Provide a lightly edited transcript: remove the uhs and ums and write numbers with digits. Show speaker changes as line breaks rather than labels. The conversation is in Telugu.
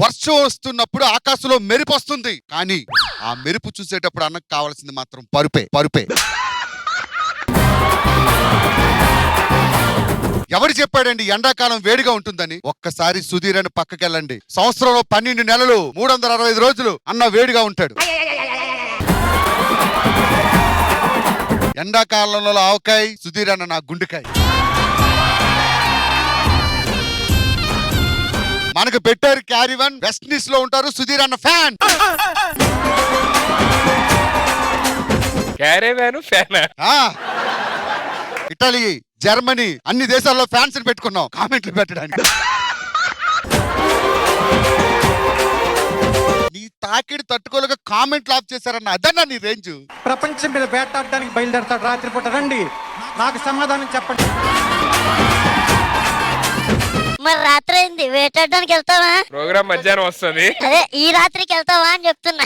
వర్షం వస్తున్నప్పుడు ఆకాశంలో మెరుపు వస్తుంది, కానీ ఆ మెరుపు చూసేటప్పుడు అన్నకు కావాల్సింది మాత్రం పరుపే. ఎవరు చెప్పాడండి ఎండాకాలం వేడిగా ఉంటుందని? ఒక్కసారి సుధీర్ అని పక్కకెళ్ళండి. సంవత్సరంలో 12 నెలలు 365 రోజులు అన్న వేడిగా ఉంటాడు. ఎండాకాలంలో ఆవకాయ, సుధీర్ అన్న నా గుండెకాయ. మనకు పెట్టారు క్యారీవన్, వెస్ట్ ఇండీస్ లో ఉంటారు సుధీర్ అన్న ఫ్యాన్. ఇటలీ, జర్మనీ అన్ని దేశాల్లో ఫ్యాన్స్ పెట్టుకున్నాం కామెంట్లు పెట్టడానికి. నీ తాకిడి తట్టుకోలేక కామెంట్లు ఆఫ్ చేశారన్న, అదన్నా నీ రేంజ్.
ప్రపంచం మీద వేటాడడానికి బయలుదేరతాడు రాత్రిపూట, రండి నాకు సమాధానం చెప్పండి.
మరి రాత్రి అయింది, వేటాడడానికి వెళ్తావా?
ప్రోగ్రామ్ మధ్యాహ్నం వస్తుంది,
అదే ఈ రాత్రికి వెళ్తావా అని చెప్తున్నా.